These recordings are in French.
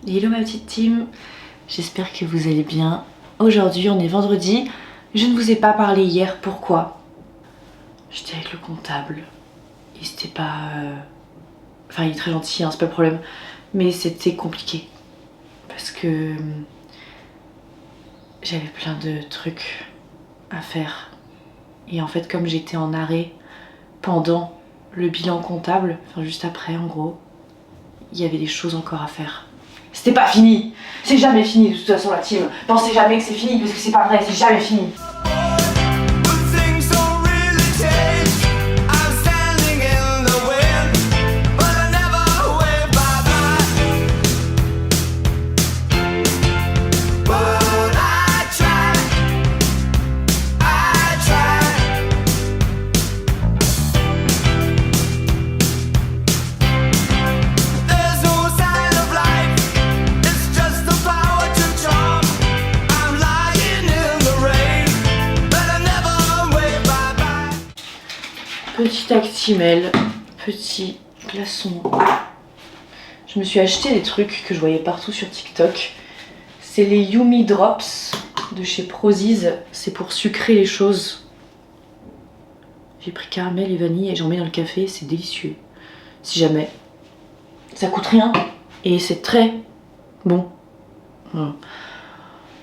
Hello ma petite team, j'espère que vous allez bien. Aujourd'hui on est vendredi, je ne vous ai pas parlé hier, pourquoi? J'étais avec le comptable, et c'était pas... Enfin il est très gentil, hein, c'est pas le problème, mais c'était compliqué. Parce que j'avais plein de trucs à faire. Et en fait comme j'étais en arrêt pendant le bilan comptable, enfin juste après en gros, il y avait des choses encore à faire. C'était pas fini, c'est jamais fini de toute façon la team. Pensez jamais que c'est fini parce que c'est pas vrai, c'est jamais fini. Petit Actimel, petit glaçon. Je me suis acheté des trucs que je voyais partout sur TikTok. C'est les Yumi Drops de chez Prozis. C'est pour sucrer les choses. J'ai pris caramel et vanille et j'en mets dans le café. C'est délicieux. Si jamais. Ça coûte rien et c'est très bon. Voilà.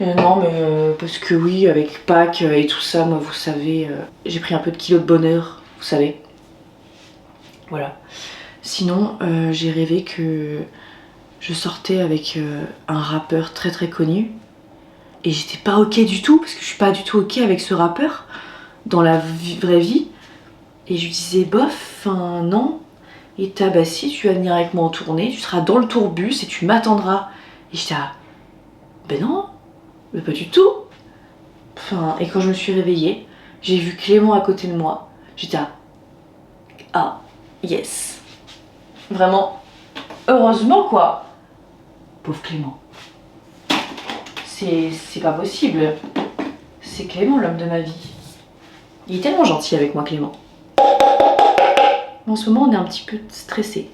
Non mais parce que oui, avec Pâques et tout ça, moi vous savez, j'ai pris un peu de kilo de bonheur. Vous savez. Voilà. Sinon, j'ai rêvé que je sortais avec un rappeur très très connu. Et j'étais pas ok du tout, parce que je suis pas du tout ok avec ce rappeur dans la vraie vie. Et je lui disais, bof, enfin non. Et t'as, bah si, tu vas venir avec moi en tournée, tu seras dans le tourbus et tu m'attendras. Et j'étais ah, ben non, mais pas du tout. Enfin, et quand je me suis réveillée, j'ai vu Clément à côté de moi. J'étais ah, yes. Vraiment, heureusement quoi. Pauvre Clément. C'est pas possible. C'est Clément l'homme de ma vie. Il est tellement gentil avec moi Clément. En ce moment on est un petit peu stressés.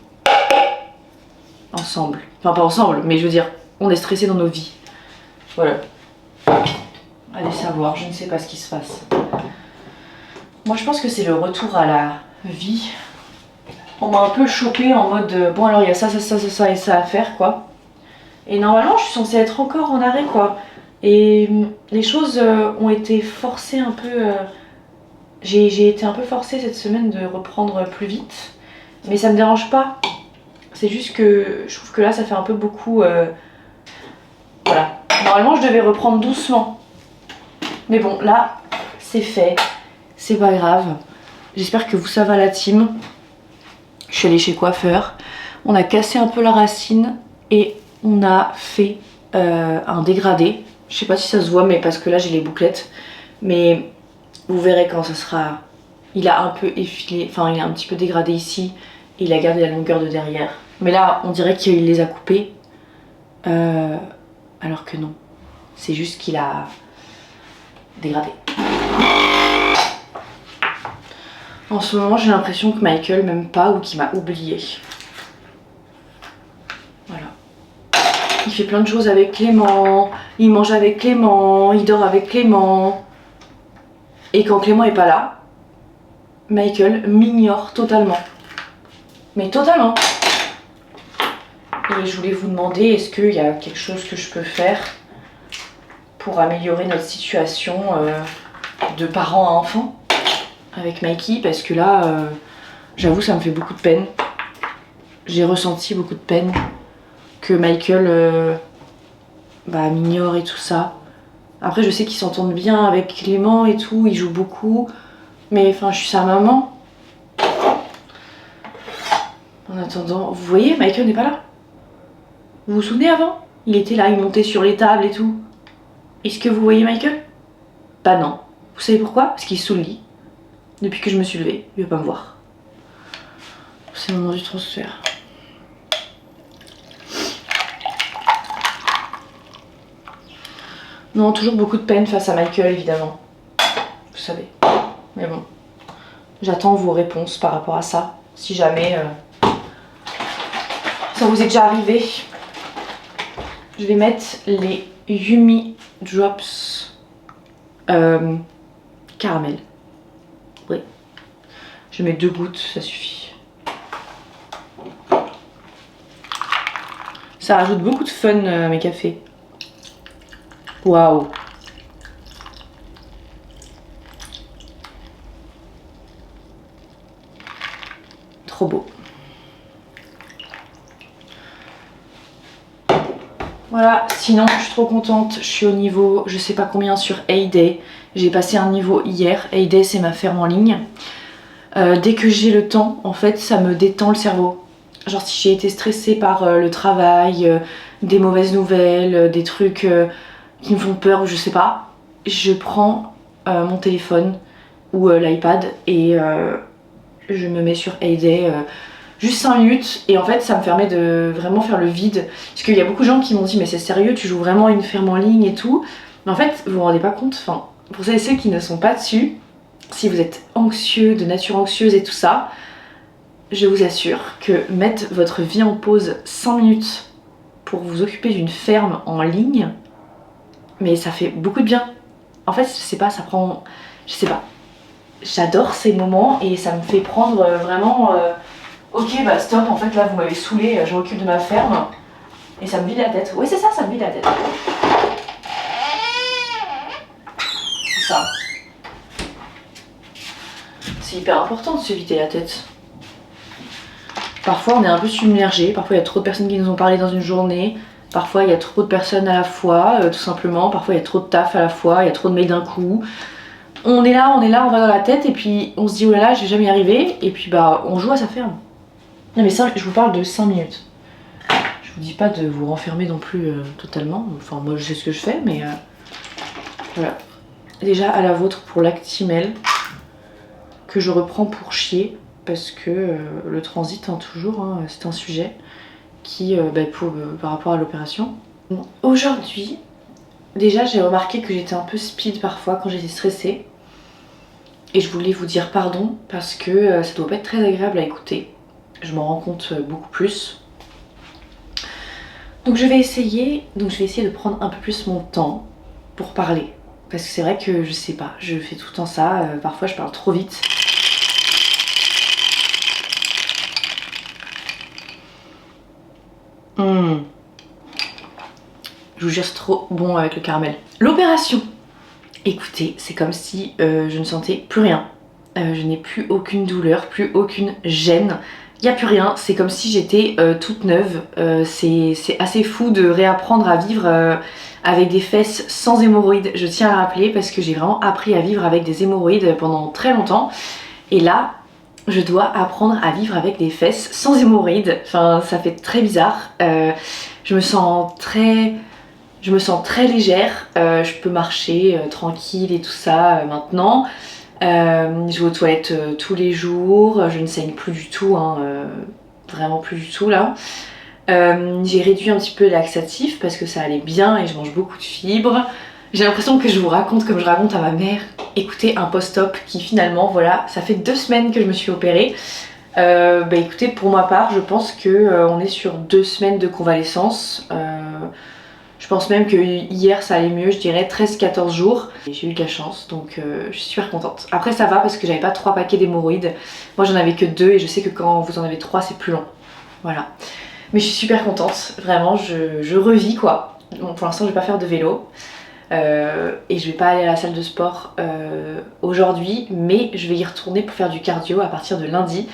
Ensemble. Enfin pas ensemble, mais je veux dire, on est stressés dans nos vies. Voilà. Allez savoir, je ne sais pas ce qui se passe. Moi je pense que c'est le retour à la vie. On m'a un peu chopé en mode bon alors il y a ça et ça à faire quoi. Et normalement je suis censée être encore en arrêt quoi. Et les choses ont été forcées un peu. J'ai été un peu forcée cette semaine de reprendre plus vite. Mais ça me dérange pas. C'est juste que je trouve que là ça fait un peu beaucoup. Voilà. Normalement je devais reprendre doucement. Mais bon là c'est fait. C'est pas grave. J'espère que vous ça va la team. Je suis allée chez coiffeur. On a cassé un peu la racine et on a fait un dégradé. Je sais pas si ça se voit mais parce que là j'ai les bouclettes. Mais vous verrez quand ça sera... Il a un peu effilé, enfin il a un petit peu dégradé ici. Et il a gardé la longueur de derrière. Mais là on dirait qu'il les a coupés. Alors que non. C'est juste qu'il a dégradé. En ce moment j'ai l'impression que Michael m'aime pas ou qu'il m'a oublié. Voilà. Il fait plein de choses avec Clément, il mange avec Clément, il dort avec Clément. Et quand Clément est pas là, Michael m'ignore totalement. Mais totalement. Et je voulais vous demander, est-ce qu'il y a quelque chose que je peux faire pour améliorer notre situation de parents à enfants avec Mikey, parce que là, j'avoue, ça me fait beaucoup de peine. J'ai ressenti beaucoup de peine que Michael m'ignore et tout ça. Après, je sais qu'ils s'entendent bien avec Clément et tout, ils jouent beaucoup. Mais enfin, je suis sa maman. En attendant, vous voyez, Michael n'est pas là. Vous vous souvenez avant? Il était là, il montait sur les tables et tout. Est-ce que vous voyez Michael? Bah non. Vous savez pourquoi? Parce qu'il est sous le lit. Depuis que je me suis levée, il veut pas me voir. C'est le moment du transfert. Non, toujours beaucoup de peine face à Michael, évidemment. Vous savez. Mais bon. J'attends vos réponses par rapport à ça. Si jamais ça vous est déjà arrivé. je vais mettre les Yumi Drops caramel. Oui. Je mets 2 gouttes, ça suffit. Ça rajoute beaucoup de fun à mes cafés. Waouh. Trop beau. Voilà, sinon je suis trop contente, je suis au niveau, je sais pas combien sur Heyday. J'ai passé un niveau hier, Heyday c'est ma ferme en ligne. Dès que j'ai le temps, en fait ça me détend le cerveau. Genre si j'ai été stressée par le travail, des mauvaises nouvelles, des trucs qui me font peur ou je sais pas, je prends mon téléphone ou l'iPad et je me mets sur Heyday juste 5 minutes et en fait ça me permet de vraiment faire le vide. Parce qu'il y a beaucoup de gens qui m'ont dit mais c'est sérieux, tu joues vraiment à une ferme en ligne et tout. Mais en fait vous vous rendez pas compte, enfin pour celles et ceux qui ne sont pas dessus, si vous êtes anxieux, de nature anxieuse et tout ça, je vous assure que mettre votre vie en pause 5 minutes pour vous occuper d'une ferme en ligne, mais ça fait beaucoup de bien. En fait je sais pas, ça prend... je sais pas. J'adore ces moments et ça me fait prendre vraiment... ok bah stop, en fait là vous m'avez saoulé, je m'occupe de ma ferme et ça me vide la tête. Oui c'est ça, ça me vide la tête. C'est ça. C'est hyper important de se vider la tête. Parfois on est un peu submergé, parfois il y a trop de personnes qui nous ont parlé dans une journée, parfois il y a trop de personnes à la fois, tout simplement, parfois il y a trop de taf à la fois, il y a trop de mails d'un coup. On est là, on va dans la tête et puis on se dit oh là là je vais jamais y arriver et puis bah on joue à sa ferme. Non mais ça je vous parle de 5 minutes. Je vous dis pas de vous renfermer non plus totalement, enfin moi je sais ce que je fais mais voilà. Déjà à la vôtre pour l'Actimel que je reprends pour chier parce que le transit hein, toujours hein, c'est un sujet qui par rapport à l'opération. Bon, aujourd'hui déjà j'ai remarqué que j'étais un peu speed parfois quand j'étais stressée et je voulais vous dire pardon parce que ça doit pas être très agréable à écouter. Je m'en rends compte beaucoup plus. Donc je vais essayer de prendre un peu plus mon temps pour parler. Parce que c'est vrai que je sais pas, je fais tout le temps ça, parfois je parle trop vite. Je vous jure c'est trop bon avec le caramel. L'opération. Écoutez, c'est comme si je ne sentais plus rien. Je n'ai plus aucune douleur, plus aucune gêne. Il n'y a plus rien, c'est comme si j'étais toute neuve. C'est assez fou de réapprendre à vivre avec des fesses sans hémorroïdes. Je tiens à le rappeler parce que j'ai vraiment appris à vivre avec des hémorroïdes pendant très longtemps. Et là, je dois apprendre à vivre avec des fesses sans hémorroïdes. Enfin, ça fait très bizarre. Je me sens très légère. Je peux marcher tranquille et tout ça maintenant. Je vais aux toilettes tous les jours, je ne saigne plus du tout, hein, vraiment plus du tout là. J'ai réduit un petit peu les laxatifs parce que ça allait bien et je mange beaucoup de fibres. J'ai l'impression que je vous raconte comme je raconte à ma mère. Écoutez, un post-op qui finalement, voilà, ça fait 2 semaines que je me suis opérée. Écoutez, pour ma part, je pense que on est sur 2 semaines de convalescence. Je pense même que hier ça allait mieux, je dirais 13-14 jours. J'ai eu de la chance donc je suis super contente. Après ça va parce que j'avais pas 3 paquets d'hémorroïdes. Moi j'en avais que 2 et je sais que quand vous en avez 3 c'est plus long. Voilà. Mais je suis super contente, vraiment je revis quoi. Bon, pour l'instant je vais pas faire de vélo. Et je vais pas aller à la salle de sport aujourd'hui. Mais je vais y retourner pour faire du cardio à partir de lundi.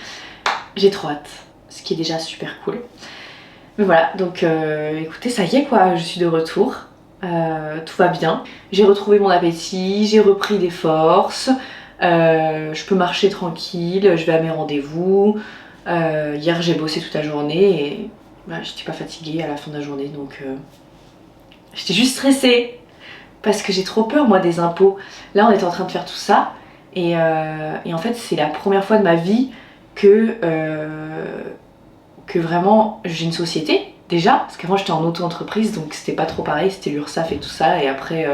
J'ai trop hâte, ce qui est déjà super cool. Mais voilà, donc écoutez, ça y est quoi, je suis de retour, tout va bien. J'ai retrouvé mon appétit, j'ai repris des forces, je peux marcher tranquille, je vais à mes rendez-vous. Hier j'ai bossé toute la journée et voilà, j'étais pas fatiguée à la fin de la journée donc j'étais juste stressée parce que j'ai trop peur moi des impôts. Là on est en train de faire tout ça et en fait c'est la première fois de ma vie que vraiment j'ai une société déjà, parce qu'avant j'étais en auto-entreprise donc c'était pas trop pareil, c'était l'URSSAF et tout ça et après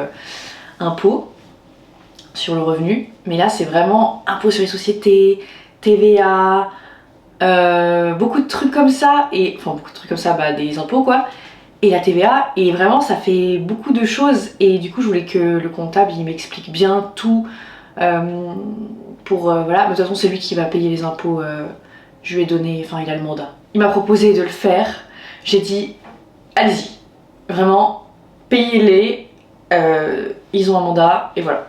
impôt sur le revenu, mais là c'est vraiment impôt sur les sociétés, TVA, beaucoup de trucs comme ça, et enfin beaucoup de trucs comme ça, des impôts quoi, et la TVA, et vraiment ça fait beaucoup de choses, et du coup je voulais que le comptable il m'explique bien tout voilà, mais de toute façon c'est lui qui va payer les impôts, je lui ai donné, enfin il a le mandat. Il m'a proposé de le faire, j'ai dit allez-y, vraiment payez-les, ils ont un mandat et voilà.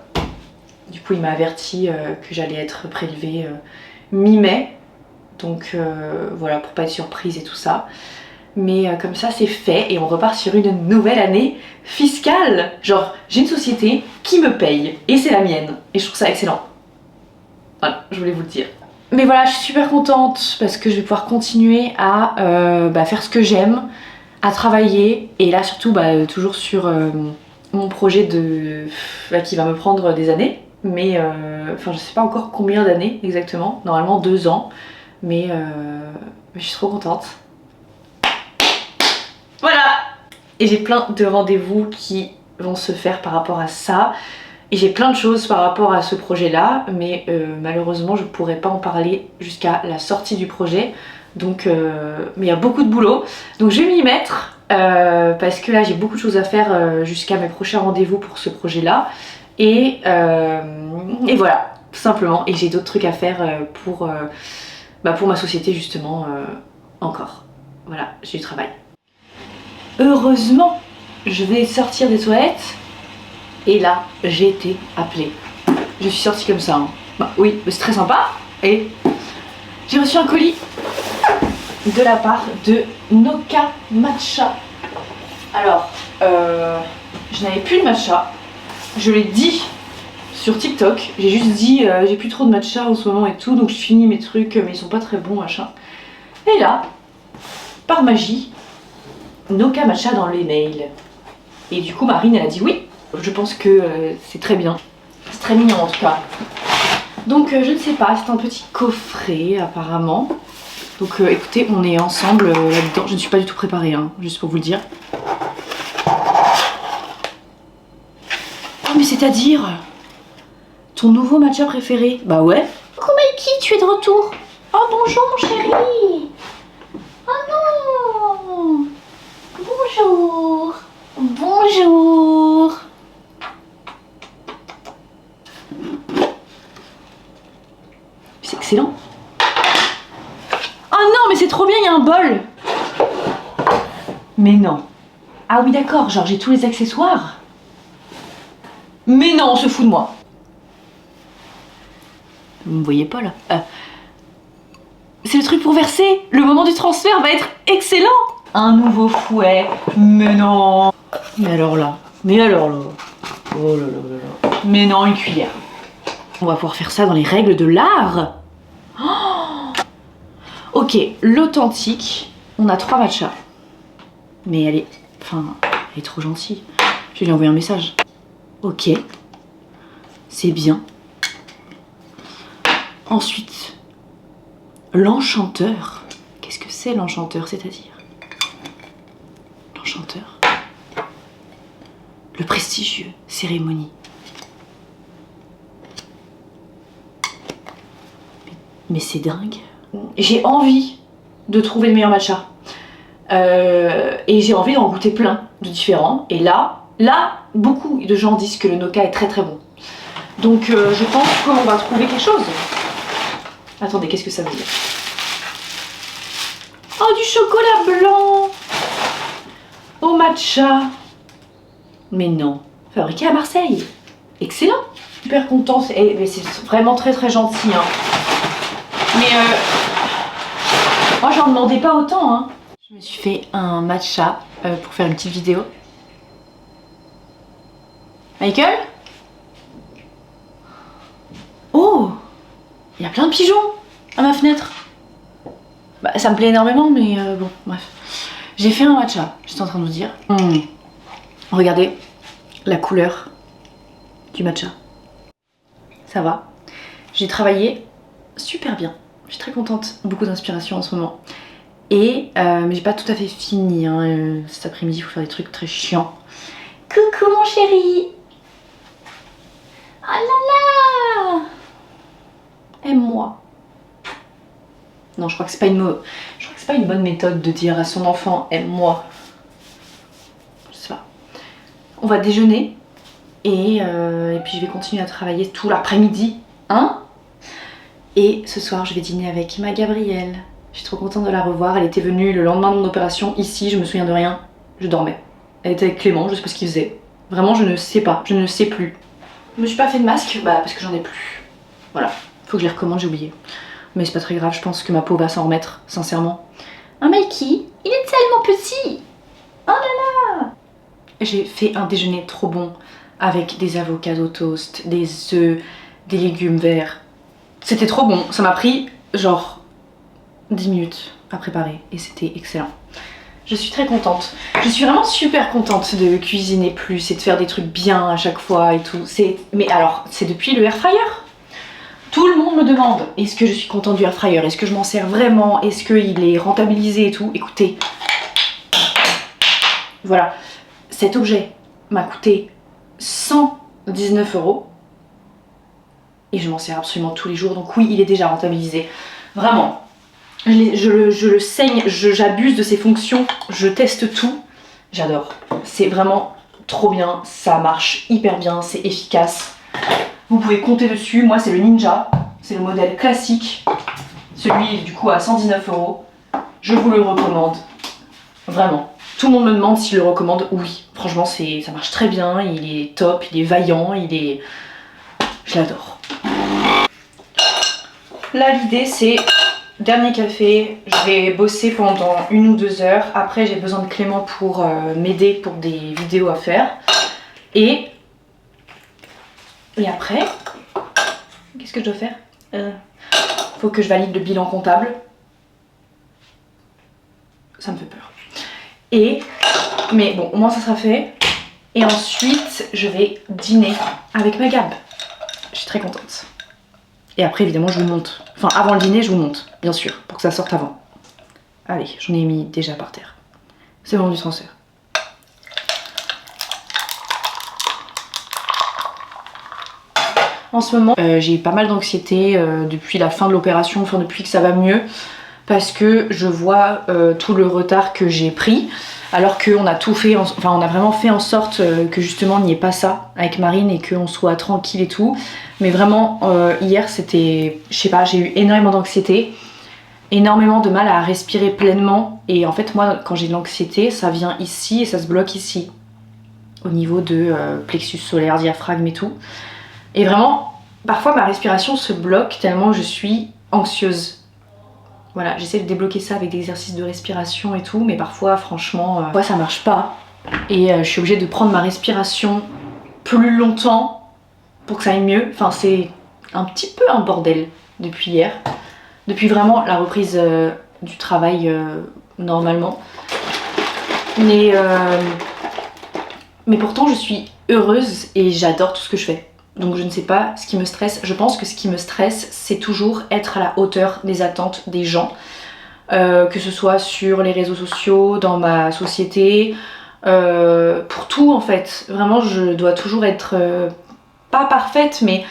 Du coup il m'a averti que j'allais être prélevée mi-mai, donc voilà, pour pas être surprise et tout ça. Mais comme ça c'est fait et on repart sur une nouvelle année fiscale. Genre j'ai une société qui me paye et c'est la mienne et je trouve ça excellent. Voilà, je voulais vous le dire. Mais voilà, je suis super contente parce que je vais pouvoir continuer à faire ce que j'aime, à travailler et là surtout toujours sur mon projet qui va me prendre des années. Mais je sais pas encore combien d'années exactement, normalement 2 ans, mais je suis trop contente. Voilà. Et j'ai plein de rendez-vous qui vont se faire par rapport à ça. Et j'ai plein de choses par rapport à ce projet-là, mais malheureusement je pourrais pas en parler jusqu'à la sortie du projet. Donc, mais il y a beaucoup de boulot. Donc je vais m'y mettre parce que là j'ai beaucoup de choses à faire jusqu'à mes prochains rendez-vous pour ce projet-là. Et voilà, tout simplement. Et j'ai d'autres trucs à faire pour ma société justement encore. Voilà, j'ai du travail. Heureusement, je vais sortir des toilettes et là, j'ai été appelée. Je suis sortie comme ça. Hein. Bah oui, c'est très sympa. Et j'ai reçu un colis de la part de Noka Matcha. Alors, je n'avais plus de matcha. Je l'ai dit sur TikTok. J'ai juste dit, j'ai plus trop de matcha en ce moment et tout, donc je finis mes trucs, mais ils sont pas très bons, machin. Et là, par magie, Noka Matcha dans les mails. Et du coup, Marine, elle a dit oui. Je pense que c'est très bien. C'est très mignon en tout cas. Donc je ne sais pas, c'est un petit coffret apparemment. Donc écoutez, on est ensemble là-dedans. Je ne suis pas du tout préparée, hein, juste pour vous le dire. Oh mais c'est-à-dire ton nouveau matcha préféré? Bah ouais. Coucou Mikey, tu es de retour. Oh bonjour mon chéri. Oh non. Bonjour. Bonjour. C'est excellent. Oh non, mais c'est trop bien, il y a un bol. Mais non. Ah oui, d'accord, genre j'ai tous les accessoires. Mais non, on se fout de moi. Vous me voyez pas là. C'est le truc pour verser. Le moment du transfert va être excellent. Un nouveau fouet. Mais non. Mais alors là. Mais alors là. Oh là là là là. Mais non, une cuillère. On va pouvoir faire ça dans les règles de l'art. Oh, ok, l'authentique. On a 3 matchas. Mais elle est trop gentille. Je vais lui envoyer un message. Ok. C'est bien. Ensuite, l'enchanteur. Qu'est-ce que c'est l'enchanteur, c'est-à-dire? L'enchanteur. Le prestigieux, cérémonie. Mais c'est dingue. J'ai envie de trouver le meilleur matcha. Et j'ai envie d'en goûter plein de différents. Et là, beaucoup de gens disent que le Noka est très très bon. Donc je pense qu'on va trouver quelque chose. Attendez, qu'est-ce que ça veut dire? Oh, du chocolat blanc au matcha. Mais non, fabriqué à Marseille. Excellent. Super content. Mais c'est vraiment très très gentil. Hein. Mais moi j'en demandais pas autant. Hein. Je me suis fait un matcha pour faire une petite vidéo. Michael? Oh, il y a plein de pigeons à ma fenêtre. Bah, ça me plaît énormément, mais bon, bref. J'ai fait un matcha, j'étais en train de vous dire. Regardez la couleur du matcha. Ça va. J'ai travaillé super bien. Je suis très contente. Beaucoup d'inspiration en ce moment. Et mais j'ai pas tout à fait fini. Hein. Cet après-midi, il faut faire des trucs très chiants. Coucou mon chéri. Oh là là. Aime-moi. Non, je crois que c'est pas une bonne méthode de dire à son enfant aime-moi. On va déjeuner et puis je vais continuer à travailler tout l'après-midi, hein. Et ce soir je vais dîner avec ma Gabrielle. Je suis trop contente de la revoir. Elle était venue le lendemain de mon opération ici, je me souviens de rien, je dormais. Elle était avec Clément, je sais pas ce qu'il faisait. Vraiment je ne sais pas, je ne sais plus. Je me suis pas fait de masque, bah parce que j'en ai plus. Voilà, faut que je les recommande, j'ai oublié. Mais c'est pas très grave, je pense que ma peau va s'en remettre, sincèrement. Un Mikey, il est tellement petit. Oh là là. J'ai fait un déjeuner trop bon avec des avocats au toast, des œufs, des légumes verts. C'était trop bon, ça m'a pris genre 10 minutes à préparer et c'était excellent. Je suis très contente. Je suis vraiment super contente de cuisiner plus et de faire des trucs bien à chaque fois et tout. Mais alors, c'est depuis le air fryer. Tout le monde me demande, est-ce que je suis contente du air fryer? Est-ce que je m'en sers vraiment? Est-ce qu'il est rentabilisé et tout? Écoutez, voilà, cet objet m'a coûté 119 € et je m'en sers absolument tous les jours. Donc oui, il est déjà rentabilisé. Vraiment. Je le saigne, j'abuse de ses fonctions, je teste tout, j'adore. C'est vraiment trop bien, ça marche hyper bien, c'est efficace. Vous pouvez compter dessus, moi c'est le Ninja, c'est le modèle classique, celui du coup à 119 €. Je vous le recommande, vraiment. Tout le monde me demande si je le recommande, oui, franchement ça marche très bien, il est top, il est vaillant, je l'adore. Là l'idée c'est... Dernier café, je vais bosser pendant 1 ou 2 heures. Après, j'ai besoin de Clément pour m'aider pour des vidéos à faire. Et après, qu'est-ce que je dois faire? Faut que je valide le bilan comptable. Ça me fait peur. Mais bon, au moins ça sera fait. Et ensuite, je vais dîner avec ma Gab. Je suis très contente. Et après, évidemment, je vous monte. Enfin, avant le dîner, je vous monte, bien sûr, pour que ça sorte avant. Allez, j'en ai mis déjà par terre. C'est bon du transfert. En ce moment, j'ai eu pas mal d'anxiété depuis la fin de l'opération, enfin depuis que ça va mieux, parce que je vois tout le retard que j'ai pris, alors qu'on a tout fait, enfin on a vraiment fait en sorte que justement il n'y ait pas ça avec Marine et qu'on soit tranquille et tout. Mais vraiment, hier c'était, je sais pas, j'ai eu énormément d'anxiété, énormément de mal à respirer pleinement. Et en fait moi, quand j'ai de l'anxiété, ça vient ici et ça se bloque ici, au niveau de plexus solaire, diaphragme et tout. Et vraiment, parfois ma respiration se bloque tellement je suis anxieuse. Voilà, j'essaie de débloquer ça avec des exercices de respiration et tout, mais parfois, franchement, ça marche pas. Et je suis obligée de prendre ma respiration plus longtemps pour que ça aille mieux. Enfin, c'est un petit peu un bordel depuis hier. Depuis vraiment la reprise du travail normalement. Mais pourtant, je suis heureuse et j'adore tout ce que je fais. Donc je ne sais pas ce qui me stresse. Je pense que ce qui me stresse, c'est toujours être à la hauteur des attentes des gens. Que ce soit sur les réseaux sociaux, dans ma société, pour tout en fait. Vraiment, je dois toujours être pas parfaite, mais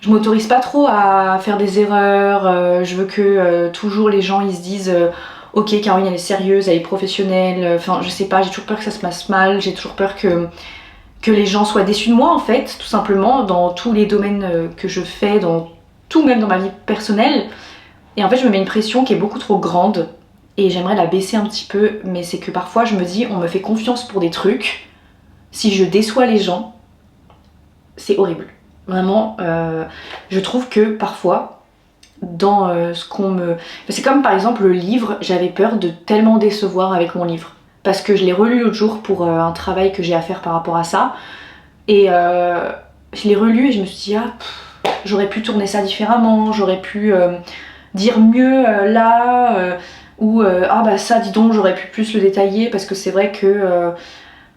je m'autorise pas trop à faire des erreurs. Je veux que toujours les gens ils se disent ok, Caroline elle est sérieuse, elle est professionnelle. Enfin, je sais pas, j'ai toujours peur que ça se passe mal, j'ai toujours peur que les gens soient déçus de moi en fait, tout simplement, dans tous les domaines que je fais, dans tout, même dans ma vie personnelle. Et en fait je me mets une pression qui est beaucoup trop grande et j'aimerais la baisser un petit peu, mais c'est que parfois je me dis on me fait confiance pour des trucs, si je déçois les gens, c'est horrible. Vraiment, je trouve que parfois, dans ce qu'on me... C'est comme par exemple le livre, j'avais peur de tellement décevoir avec mon livre. Parce que je l'ai relu l'autre jour pour un travail que j'ai à faire par rapport à ça. Et je l'ai relu et je me suis dit, j'aurais pu tourner ça différemment, j'aurais pu dire mieux là, ou ça dis donc, j'aurais pu plus le détailler, parce que c'est vrai que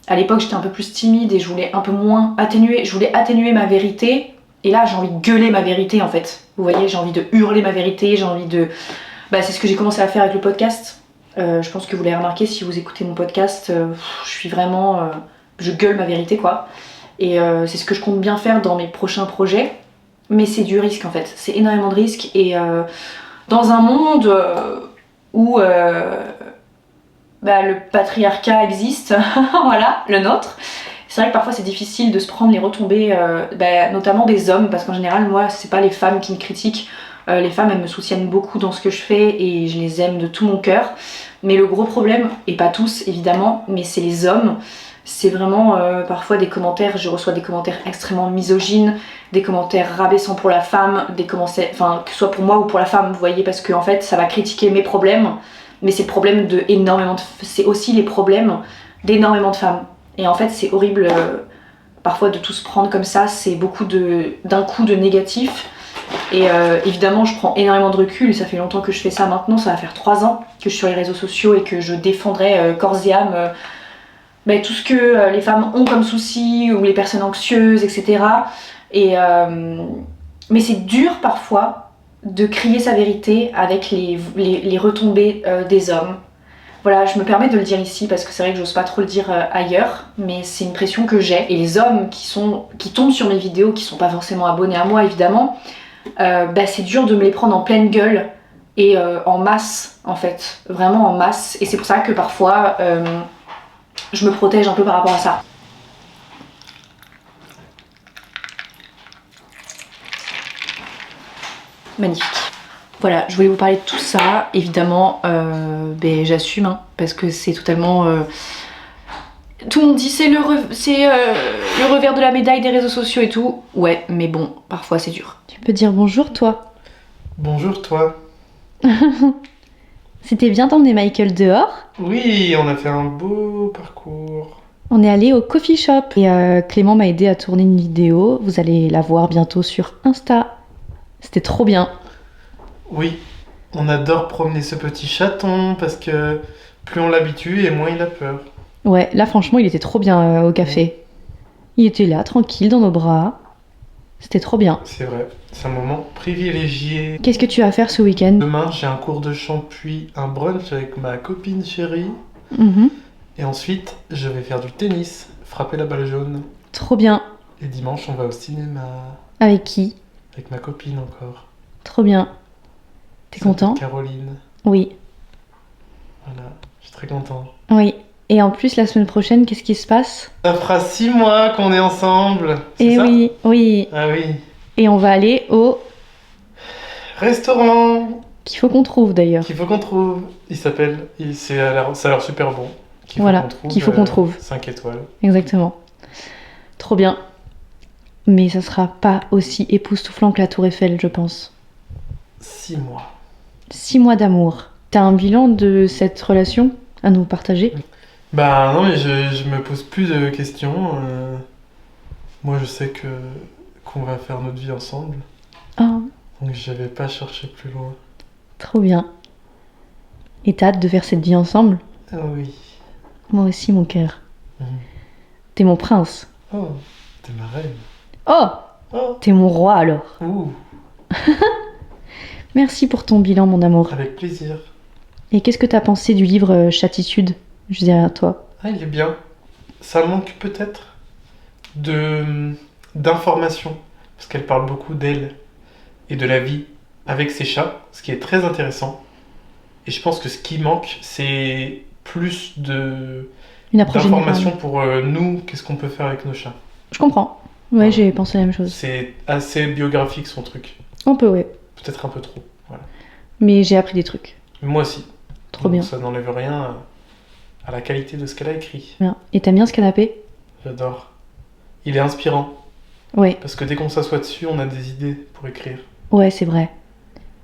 à l'époque j'étais un peu plus timide et je voulais un peu moins atténuer, je voulais atténuer ma vérité. Et là j'ai envie de gueuler ma vérité en fait. Vous voyez, j'ai envie de hurler ma vérité, j'ai envie de... c'est ce que j'ai commencé à faire avec le podcast. Je pense que vous l'avez remarqué si vous écoutez mon podcast, je suis vraiment... je gueule ma vérité quoi. Et c'est ce que je compte bien faire dans mes prochains projets. Mais c'est du risque en fait, c'est énormément de risques. Et dans un monde où le patriarcat existe, voilà, le nôtre, C'est vrai que parfois c'est difficile de se prendre les retombées, notamment des hommes, parce qu'en général, moi, c'est pas les femmes qui me critiquent. Les femmes, elles me soutiennent beaucoup dans ce que je fais et je les aime de tout mon cœur. Mais le gros problème, et pas tous évidemment, mais c'est les hommes. C'est vraiment parfois des commentaires, je reçois des commentaires extrêmement misogynes, des commentaires rabaissants pour la femme, des commentaires, enfin que ce soit pour moi ou pour la femme, vous voyez, parce que en fait ça va critiquer mes problèmes, mais c'est le problème de énormément c'est aussi les problèmes d'énormément de femmes. Et en fait c'est horrible parfois de tout se prendre comme ça, c'est beaucoup d'un coup de négatif. Et évidemment je prends énormément de recul, et ça fait longtemps que je fais ça maintenant, ça va faire 3 ans que je suis sur les réseaux sociaux et que je défendrai corps et âme tout ce que les femmes ont comme soucis, ou les personnes anxieuses, etc. Mais c'est dur parfois de crier sa vérité avec les retombées des hommes. Voilà, je me permets de le dire ici parce que c'est vrai que j'ose pas trop le dire ailleurs, mais c'est une pression que j'ai. Et les hommes qui tombent sur mes vidéos, qui sont pas forcément abonnés à moi évidemment, c'est dur de me les prendre en pleine gueule et en masse en fait, vraiment en masse. Et c'est pour ça que parfois je me protège un peu par rapport à ça. Magnifique. Voilà, je voulais vous parler de tout ça. Évidemment, j'assume, hein, parce que c'est totalement... Tout le monde dit c'est le revers de la médaille des réseaux sociaux et tout. Ouais, mais bon, parfois c'est dur. Tu peux dire bonjour, toi. Bonjour, toi. C'était bien d'emmener Michael dehors. Oui, on a fait un beau parcours. On est allé au coffee shop et Clément m'a aidé à tourner une vidéo. Vous allez la voir bientôt sur Insta. C'était trop bien. Oui, on adore promener ce petit chaton parce que plus on l'habitue et moins il a peur. Ouais, là franchement il était trop bien au café. Il était là, tranquille, dans nos bras. C'était trop bien. C'est vrai, c'est un moment privilégié. Qu'est-ce que tu vas faire ce week-end? Demain, j'ai un cours de chant puis un brunch avec ma copine chérie. Et ensuite, je vais faire du tennis, frapper la balle jaune. Trop bien. Et dimanche, on va au cinéma. Avec qui? Avec ma copine encore. Trop bien. T'es content? Caroline. Oui. Voilà, je suis très content. Oui. Et en plus, la semaine prochaine, qu'est-ce qui se passe? Ça fera 6 mois qu'on est ensemble. Et ça oui, oui. Ah oui. Et on va aller au restaurant. Qu'il faut qu'on trouve d'ailleurs. Qu'il faut qu'on trouve. Il s'appelle. Ça a l'air super bon. Qu'il faut qu'on trouve. 5 étoiles. Exactement. Trop bien. Mais ça sera pas aussi époustouflant que la Tour Eiffel, je pense. 6 mois. 6 mois d'amour. T'as un bilan de cette relation à nous partager? Bah non, mais je me pose plus de questions. Moi, je sais qu'on va faire notre vie ensemble. Oh. Donc, j'avais pas cherché plus loin. Trop bien. Et t'as hâte de faire cette vie ensemble? Ah oui. Moi aussi, mon cœur. T'es mon prince. Oh, t'es ma reine. Oh, t'es mon roi alors. Ouh. Merci pour ton bilan, mon amour. Avec plaisir. Et qu'est-ce que t'as pensé du livre Chatitude? Je dirais à toi. Ah, il est bien. Ça manque peut-être d'informations, parce qu'elle parle beaucoup d'elle et de la vie avec ses chats, ce qui est très intéressant. Et je pense que ce qui manque, c'est plus d'informations pour nous, qu'est-ce qu'on peut faire avec nos chats. Je comprends. Ouais, j'ai pensé la même chose. C'est assez biographique son truc. Un peu, ouais. Peut-être un peu trop. Voilà. Mais j'ai appris des trucs. Moi aussi. Trop bien. Ça n'enlève rien à la qualité de ce qu'elle a écrit. Bien. Et t'aimes bien ce canapé? J'adore. Il est inspirant. Ouais. Parce que dès qu'on s'assoit dessus, on a des idées pour écrire. Ouais, c'est vrai.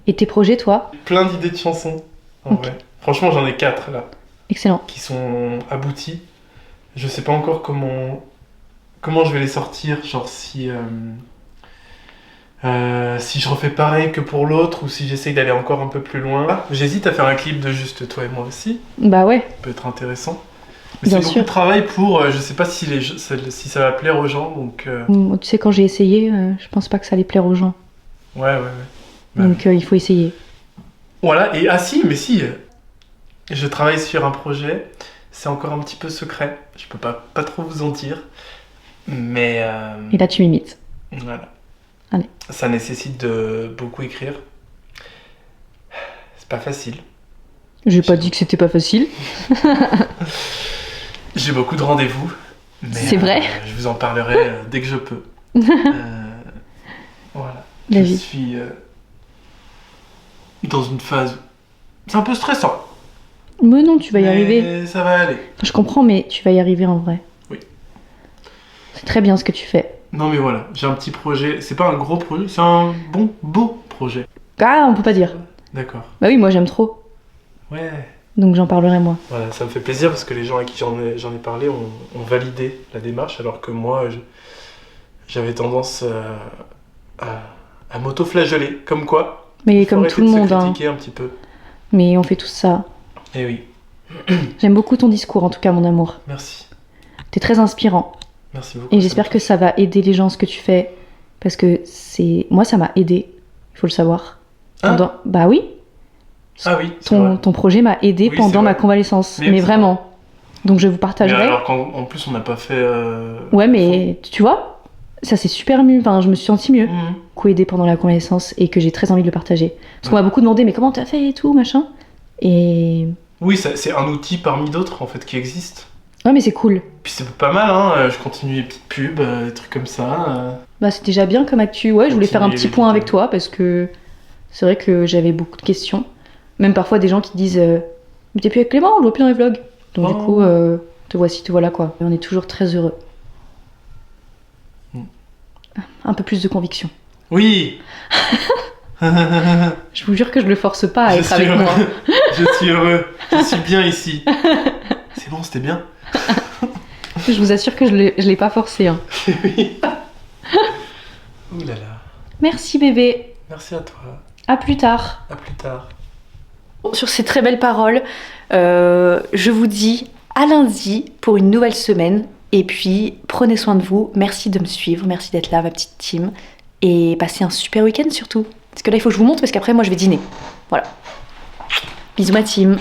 Et tes projets, toi? Plein d'idées de chansons, en vrai. Franchement, j'en ai 4 là. Excellent. Qui sont abouties. Je sais pas encore comment je vais les sortir. Genre si je refais pareil que pour l'autre ou si j'essaye d'aller encore un peu plus loin. J'hésite à faire un clip de juste toi et moi aussi. Bah ouais. Ça peut être intéressant. Mais c'est beaucoup de travail pour... je sais pas si ça va plaire aux gens, donc... Tu sais, quand j'ai essayé, je pense pas que ça allait plaire aux gens. Ouais. Donc il faut essayer. Voilà, et mais si je travaille sur un projet, c'est encore un petit peu secret. Je peux pas trop vous en dire. Mais... Et là, tu m'imites. Voilà. Allez. Ça nécessite de beaucoup écrire. C'est pas facile. J'ai pas dit que c'était pas facile. J'ai beaucoup de rendez-vous. Mais, C'est vrai. Je vous en parlerai dès que je peux. Voilà. La Je vie. suis dans une phase... C'est un peu stressant. Mais non, tu vas y mais arriver. ça va aller. Je comprends, mais tu vas y arriver en vrai. Oui. C'est très bien ce que tu fais. Non mais voilà, j'ai un petit projet. C'est pas un gros projet, c'est un beau projet. Ah, on peut pas dire. D'accord. Bah oui, moi j'aime trop. Ouais. Donc j'en parlerai moi. Voilà, ça me fait plaisir parce que les gens à qui j'en ai parlé ont validé la démarche, alors que moi, j'avais tendance à m'auto-flageller. Comme quoi, Mais faut comme arrêter tout le de se monde, hein. critiquer un petit peu. Mais on fait tout ça. Eh oui, J'aime beaucoup ton discours, en tout cas, mon amour. merci. T'es très inspirant. Merci beaucoup. Et ça j'espère me que touche. ça va aider les gens ce que tu fais. Parce que moi, ça m'a aidé. Il faut le savoir. Hein Bah oui. Ah oui, c'est vrai. Ton projet m'a aidé Oui, pendant c'est ma vrai. convalescence. Mais Mais c'est vraiment. Donc je vous Mais partagerai. alors qu'en plus, on n'a pas fait... Ouais, mais tu vois, ça c'est super mieux. Enfin, je me suis sentie mieux. Mhm. Beaucoup aidé pendant la convalescence et que j'ai très envie de le partager. Parce qu'on Ouais. m'a beaucoup demandé, mais comment t'as fait et tout, machin. Et. Oui, c'est un outil parmi d'autres, en fait, qui existe. Ouais, mais c'est cool. Puis c'est pas mal, hein. Je continue les petites pubs, des trucs comme ça. Bah, c'est déjà bien comme actu. Ouais, je voulais faire un Continuer petit les point avec vidéos. toi parce que c'est vrai que j'avais beaucoup de questions. Même parfois des gens qui disent mais t'es plus avec Clément, on le voit plus dans les vlogs. Donc du Oh. coup, te voici, te voilà quoi. Et on est toujours très heureux. Mm. Un peu plus de conviction. Oui. Je vous jure que je le force pas à Je être suis avec heureux. moi. Je suis heureux. Je suis bien ici. C'est bon, c'était bien. Je vous assure que je l'ai pas forcé. Hein. Oui. Ouh là là. Merci bébé. Merci à toi. À plus tard. À plus tard. Sur ces très belles paroles, je vous dis à lundi pour une nouvelle semaine. Et puis, prenez soin de vous. Merci de me suivre. Merci d'être là, ma petite team. Et passez un super week-end surtout. Parce que là, il faut que je vous montre parce qu'après, moi, je vais dîner. Voilà. Bisous, ma team.